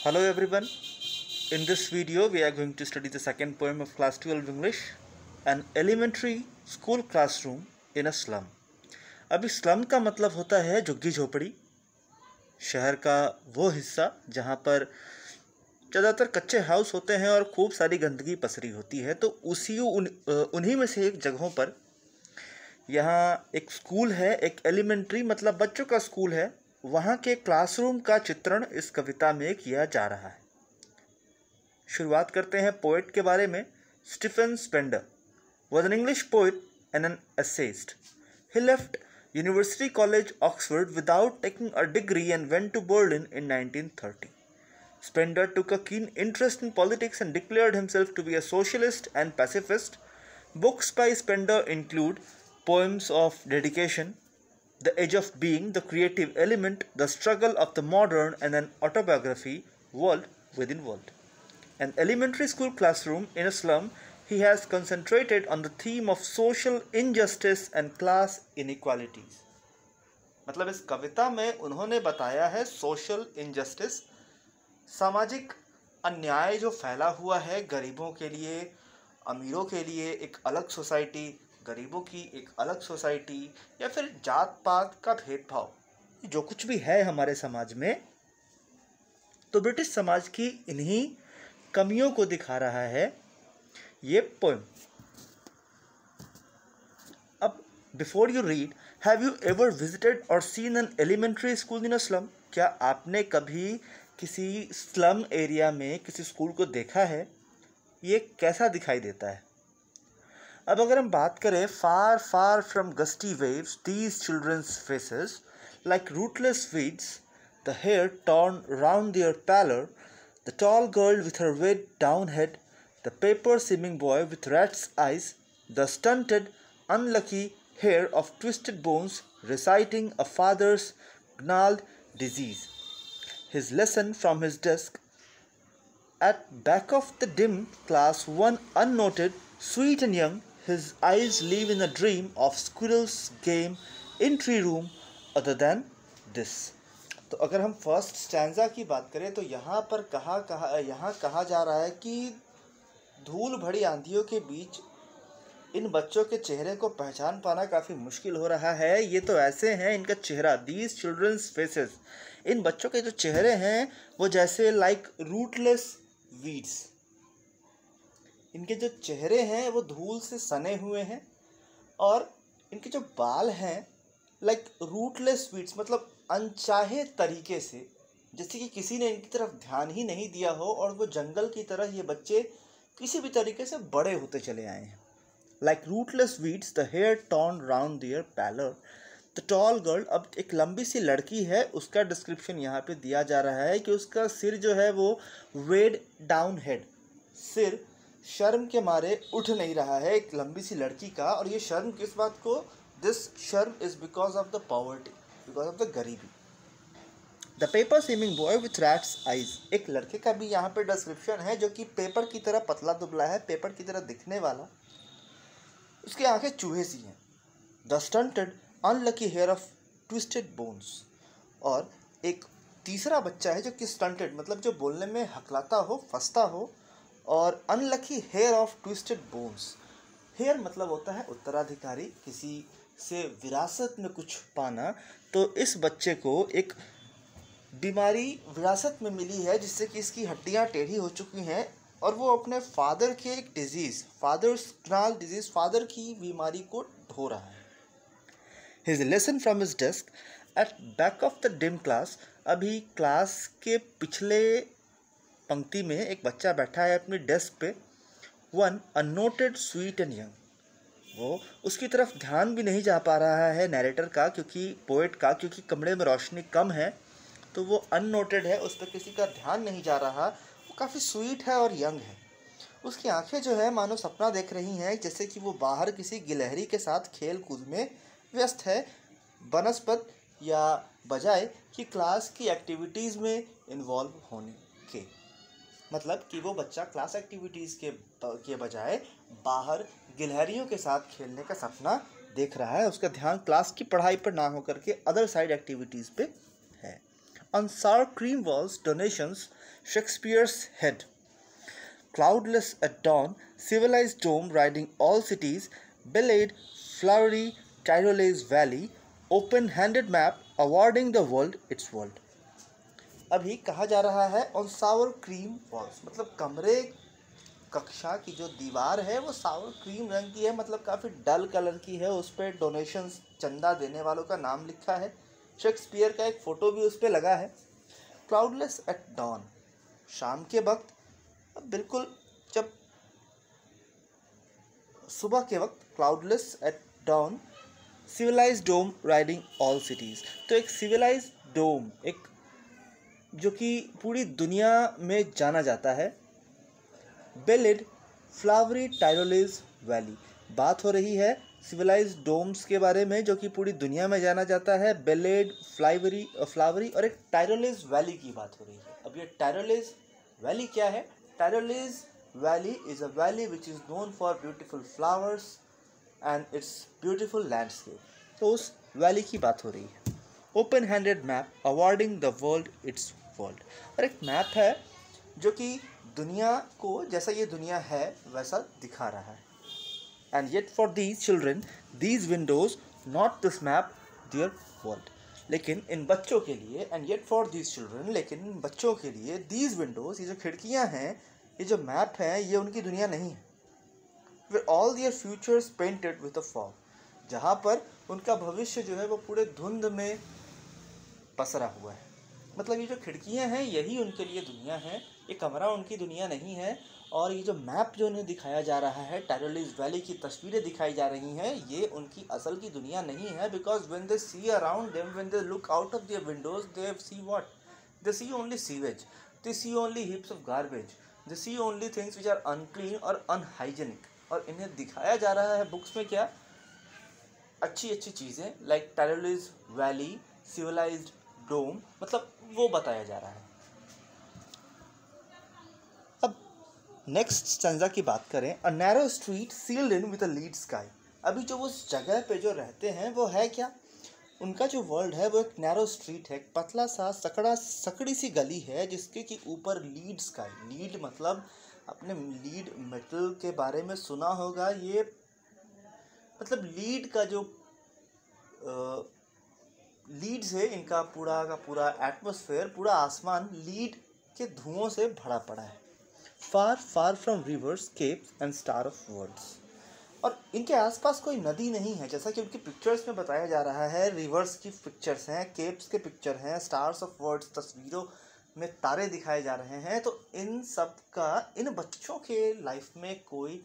Hello everyone. In this video we are going to study the second poem of class 12 English, an elementary school classroom in a slum. अभी slum का मतलब होता है झुग्गी झोपड़ी, शहर का वो हिस्सा जहाँ पर ज़्यादातर कच्चे हाउस होते हैं और खूब सारी गंदगी पसरी होती है। तो उन्हीं में से एक जगहों पर यहाँ एक स्कूल है, एक एलिमेंट्री मतलब बच्चों का स्कूल है। वहाँ के क्लासरूम का चित्रण इस कविता में किया जा रहा है। शुरुआत करते हैं पोएट के बारे में। Stephen Spender was an English poet and an essayist. He left University College, Oxford without taking a degree and went to Berlin in 1930. Spender took a keen interest in politics and declared himself to be a socialist and pacifist. Books by Spender include Poems of Dedication, The Age of Being, The Creative Element, The Struggle of the Modern, and an autobiography, World Within World. An elementary school classroom in a slum, he has concentrated on the theme of social injustice and class inequalities. मतलब इस कविता में उन्होंने बताया है social injustice, सामाजिक अन्याय जो फैला हुआ है, गरीबों के लिए, अमीरों के लिए एक अलग सोसाइटी, गरीबों की एक अलग सोसाइटी, या फिर जात पात का भेदभाव, जो कुछ भी है हमारे समाज में, तो ब्रिटिश समाज की इन्हीं कमियों को दिखा रहा है ये पोएम। अब before you read, have you ever visited or seen an elementary school in a slum? क्या आपने कभी किसी स्लम एरिया में किसी स्कूल को देखा है? ये कैसा दिखाई देता है? अब अगर हम बात करें, far far from gusty waves these children's faces like rootless weeds, the hair torn round their pallor, the tall girl with her weight down head, the paper-seeming boy with rat's eyes, the stunted, unlucky hair of twisted bones reciting a father's gnarled disease. His lesson from his desk. At back of the dim class, one unnoted, sweet and young, his eyes live in a dream of squirrel's game in tree room other than this. तो अगर हम first stanza की बात करें तो यहाँ पर कहा जा रहा है कि धूल भरी आंधियों के बीच इन बच्चों के चेहरे को पहचान पाना काफ़ी मुश्किल हो रहा है। ये तो ऐसे हैं, इनका चेहरा, दीज चिल्ड्रंस फेसेस, इन बच्चों के जो चेहरे हैं वो जैसे लाइक रूटलेस वीड्स, इनके जो चेहरे हैं वो धूल से सने हुए हैं, और इनके जो बाल हैं लाइक रूटलेस वीड्स मतलब अनचाहे तरीके से, जैसे कि किसी ने इनकी तरफ ध्यान ही नहीं दिया हो और वो जंगल की तरह ये बच्चे किसी भी तरीके से बड़े होते चले आए हैं। Like rootless weeds, the hair torn round their pallor, the tall girl, अब एक लंबी सी लड़की है, उसका डिस्क्रिप्शन यहाँ पे दिया जा रहा है कि उसका सिर जो है वो वेड डाउन हेड, सिर शर्म के मारे उठ नहीं रहा है, एक लंबी सी लड़की का। और ये शर्म किस बात को? दिस शर्म is because of the poverty, because of the गरीबी। The paper seeming boy with rat's eyes, एक लड़के का भी यहाँ पे डिस्क्रिप्शन है जो कि पेपर की तरह पतला दुबला है, पेपर की तरह दिखने वाला, उसकी आंखें चूहे सी हैं। The stunted unlucky heir of twisted bones, और एक तीसरा बच्चा है जो कि स्टंटेड मतलब जो बोलने में हकलाता हो, फंसता हो, और unlucky heir of twisted bones, heir मतलब होता है उत्तराधिकारी, किसी से विरासत में कुछ पाना। तो इस बच्चे को एक बीमारी विरासत में मिली है जिससे कि इसकी हड्डियां टेढ़ी हो चुकी हैं, और वो अपने फादर के एक disease, father's gnarled disease, father की बीमारी को ढो रहा है। His lesson from his desk at back of the dim class, अभी क्लास के पिछले पंक्ति में एक बच्चा बैठा है अपनी डेस्क पे। वन अनोटेड स्वीट एंड यंग, वो उसकी तरफ ध्यान भी नहीं जा पा रहा है नैरेटर का, क्योंकि पोएट का, क्योंकि कमरे में रोशनी कम है, तो वो अननोटेड है, उस पर किसी का ध्यान नहीं जा रहा। वो काफ़ी स्वीट है और यंग है। उसकी आंखें जो है मानो सपना देख रही हैं, जैसे कि वो बाहर किसी गिलहरी के साथ खेल कूद में व्यस्त है, बनस्पत या बजाय कि क्लास की एक्टिविटीज़ में इन्वॉल्व होने के। मतलब कि वो बच्चा क्लास एक्टिविटीज़ के बजाय बाहर गिलहरियों के साथ खेलने का सपना देख रहा है, उसका ध्यान क्लास की पढ़ाई पर ना होकर के अदर साइड एक्टिविटीज़ पे है। On sour cream walls, donations, Shakespeare's head. Cloudless at dawn, civilized dome riding all cities, belaid, flowery Tyrolese valley, open-handed map awarding the world its world. अभी कहा जा रहा है ऑन सावर क्रीम वॉल्स, मतलब कमरे कक्षा की जो दीवार है वो सावर क्रीम रंग की है, मतलब काफ़ी डल कलर की है। उस पर डोनेशंस, चंदा देने वालों का नाम लिखा है। शेक्सपियर का एक फ़ोटो भी उस पर लगा है। क्लाउडलेस एट डॉन, शाम के वक्त, बिल्कुल जब सुबह के वक्त, cloudless at dawn, civilised dome riding all cities. तो एक सिविलाइज्ड डोम, एक जो कि पूरी दुनिया में जाना जाता है। बेलिड फ्लावरी टायरोलेज वैली, बात हो रही है सिविलाइज्ड डोम्स के बारे में जो कि पूरी दुनिया में जाना जाता है। बेलेड, फ्लावरी और एक टायरोलेज वैली की बात हो रही है। अब ये टायरोलेज वैली क्या है? Tyrolese valley is a valley which is known for beautiful flowers and its beautiful landscape. तो उस वैली की बात हो रही है। Open handed map awarding the world its world, और एक मैप है जो कि दुनिया को जैसा ये दुनिया है वैसा दिखा रहा है। And yet for these children these Windows not this map there world, लेकिन इन बच्चों के लिए, and yet for these children, लेकिन इन बच्चों के लिए, दीज विंडोज, ये जो खिड़कियां हैं, ये जो मैप है, ये उनकी दुनिया नहीं है। With all there futures painted with a fog, जहाँ पर उनका भविष्य जो है वो पूरे धुंध में पसरा हुआ है। मतलब ये जो खिड़कियां हैं यही उनके लिए दुनिया है, ये कमरा उनकी दुनिया नहीं है। और ये जो मैप जो उन्हें दिखाया जा रहा है, टायरोलेज वैली की तस्वीरें दिखाई जा रही हैं, ये उनकी असल की दुनिया नहीं है। Because when they see around them, when they look out of their windows, they see what? They see only sewage, they see only heaps of garbage, they see only things which are unclean और unhygienic. और इन्हें दिखाया जा रहा है books में क्या? अच्छी अच्छी चीज़ें, लाइक टायरोलेज वैली, सिविलाइज्ड डोम, मतलब वो बताया जा रहा है। अब नेक्स्ट स्टैंजा की बात करें। A narrow street sealed in with a lead sky. अभी जो उस जगह पे जो रहते हैं वो है क्या? उनका जो वर्ल्ड है वो एक नैरो स्ट्रीट है, एक पतला सा सकड़ी सी गली है जिसके कि ऊपर लीड स्काई। लीड मतलब आपने लीड मेटल के बारे में सुना होगा। ये मतलब लीड का जो लीड्स है, इनका पूरा का पूरा एटमॉस्फेयर, पूरा आसमान लीड के धुओं से भरा पड़ा है। Far far from rivers, capes and star of words, और इनके आसपास कोई नदी नहीं है, जैसा कि उनकी पिक्चर्स में बताया जा रहा है। रिवर्स की पिक्चर्स हैं, केप्स के पिक्चर हैं, स्टार्स ऑफ वर्ड्स, तस्वीरों में तारे दिखाए जा रहे हैं। तो इन सब का इन बच्चों के लाइफ में कोई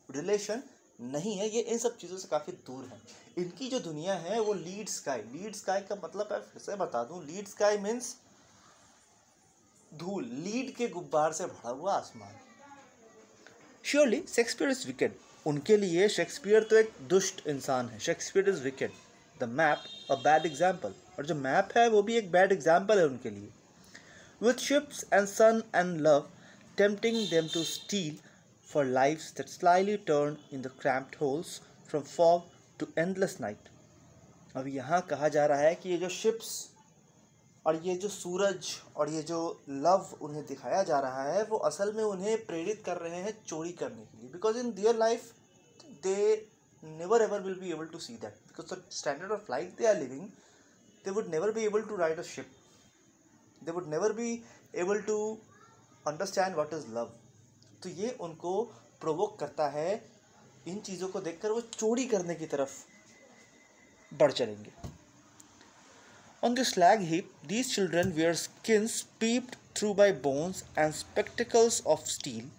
रिलेशन नहीं है, ये इन सब चीज़ों से काफ़ी दूर है। इनकी जो दुनिया है वो लीड स्काई। लीड स्काई का मतलब है, फिर से बता दूं, लीड स्काई मीन्स धूल, लीड के गुब्बार से भरा हुआ आसमान। श्योरली शेक्सपियर इज विकेड, उनके लिए शेक्सपियर तो एक दुष्ट इंसान है। Shakespeare is wicked, the map a bad example, और जो मैप है वो भी एक बैड एग्जाम्पल है उनके लिए। With ships and sun and love tempting them to steal for lives that slyly turn in the cramped holes from fog to endless night। अब यहाँ कहा जा रहा है कि ये जो शिप्स और ये जो सूरज और ये जो लव उन्हें दिखाया जा रहा है वो असल में उन्हें प्रेरित कर रहे हैं चोरी करने के लिए। Because in their life they never ever will be able to see that, because the standard of life they are living, they would never be able to ride a ship, they would never be able to understand what is love. तो ये उनको provoke करता है, इन चीज़ों को देखकर वो चोरी करने की तरफ बढ़ चलेंगे। On the slag heap, these children wear skins peeped through by bones and spectacles of steel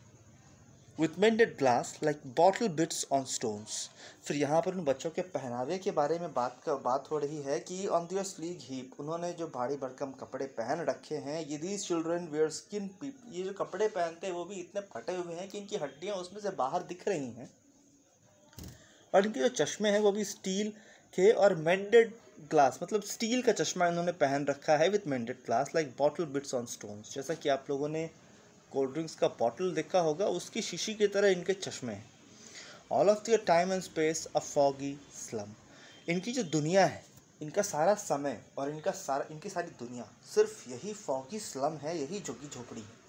with mended glass like bottle bits on stones। फिर यहाँ पर उन बच्चों के पहनावे के बारे में बात हो रही है कि ऑन दियर स्लीग हीप, उन्होंने जो भारी भरकम कपड़े पहन रखे हैं। ये दीज चिल्ड्रन वेयर स्किन पीप, ये जो कपड़े पहनते हैं वो भी इतने फटे हुए हैं कि इनकी हड्डियाँ उसमें से बाहर दिख रही हैं। और इनके जो चश्मे हैं वो भी स्टील के और मेंडेड ग्लास, मतलब स्टील का चश्मा इन्होंने पहन रखा है with मेंडेड glass like bottle beads on stones. जैसा कि आप लोगों ने कोल्ड ड्रिंक्स का बॉटल देखा होगा, उसकी शीशी की तरह इनके चश्मे हैं। All of their time and space a foggy slum, इनकी जो दुनिया है, इनका सारा समय और इनकी सारी दुनिया सिर्फ यही फॉगी स्लम है, यही झुग्गी झोपड़ी है।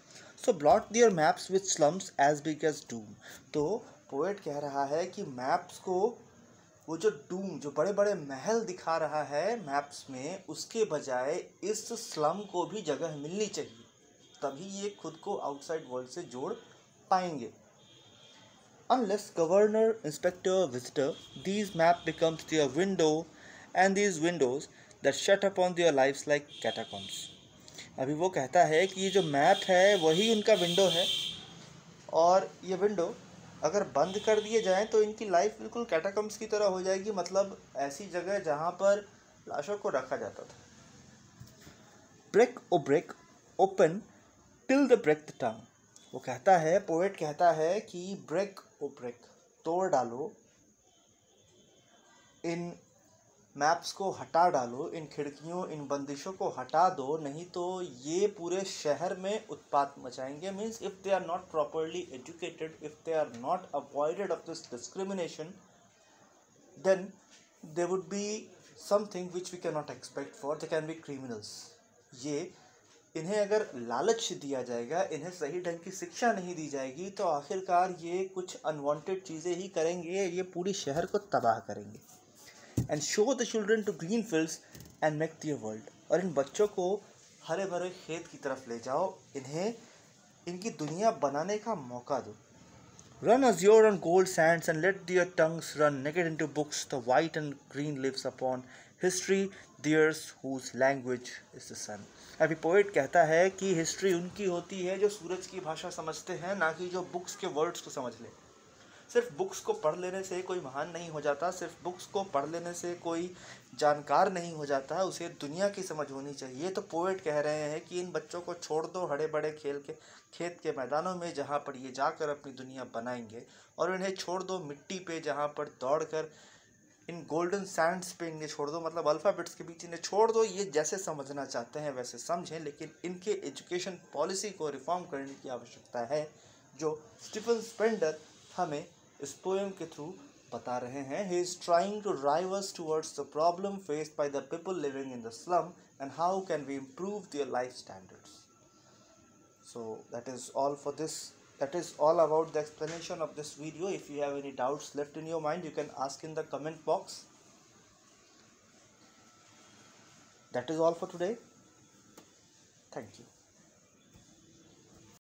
So blot their maps with slums as big as doom. तो पोएट कह रहा है कि मैप्स को, वो जो डूम, जो बड़े बड़े महल दिखा रहा है मैप्स में, उसके बजाय इस स्लम को भी जगह मिलनी चाहिए, तभी ये खुद को आउटसाइड वर्ल्ड से जोड़ पाएंगे। Unless governor, inspector, visitor, these map becomes their window and these windows that shut upon their lives like catacombs. अभी वो कहता है कि ये जो मैप है वही उनका विंडो है, और ये विंडो अगर बंद कर दिए जाएं तो इनकी लाइफ बिल्कुल कैटाकम्स की तरह हो जाएगी, मतलब ऐसी जगह जहाँ पर लाशों को रखा जाता था। Break O break open till the break the tongue. वो कहता है, पोएट कहता है कि ब्रेक ओ ब्रेक, तोड़ डालो, इन मैप्स को हटा डालो, इन खिड़कियों, इन बंदिशों को हटा दो, नहीं तो ये पूरे शहर में उत्पात मचाएंगे। Means if they are not properly educated, if they are not avoided of this discrimination, then they would be something which we can not expect for, they can be criminals. ये इन्हें अगर लालच दिया जाएगा, इन्हें सही ढंग की शिक्षा नहीं दी जाएगी, तो आखिरकार ये कुछ अनवांटेड चीज़ें ही करेंगे, ये पूरी शहर को तबाह करेंगे। And show the children to green fields and make their world. और इन बच्चों को हरे भरे खेत की तरफ ले जाओ, इन्हें इनकी दुनिया बनाने का मौका दो। Run azure on gold sands and let their tongues run naked into books. The white and green lives upon history, theirs whose language is the sun. अभी पोएट कहता है कि हिस्ट्री उनकी होती है जो सूरज की भाषा समझते हैं, ना कि जो बुक्स के वर्ड्स को समझ ले। सिर्फ बुक्स को पढ़ लेने से कोई महान नहीं हो जाता, सिर्फ बुक्स को पढ़ लेने से कोई जानकार नहीं हो जाता, उसे दुनिया की समझ होनी चाहिए। तो पोएट कह रहे हैं कि इन बच्चों को छोड़ दो हरे बड़े खेत के मैदानों में, जहाँ पर ये जाकर अपनी दुनिया बनाएंगे, और इन्हें छोड़ दो मिट्टी पे, जहाँ पर दौड़कर इन गोल्डन सैंड्स पे इन्हें छोड़ दो, मतलब अल्फ़ाबेट्स के बीच इन्हें छोड़ दो। ये जैसे समझना चाहते हैं वैसे समझें, लेकिन इनके एजुकेशन पॉलिसी को रिफॉर्म करने की आवश्यकता है, जो स्टीफन स्पेंडर हमें इस पोएम के थ्रू बता रहे हैं। He is trying to drive us towards the problem faced by the people living in the slum and how can we improve their life standards. So that is all for this. That is all about the explanation of this video. If you have any doubts left in your mind, you can ask in the comment box. That is all for today. Thank you.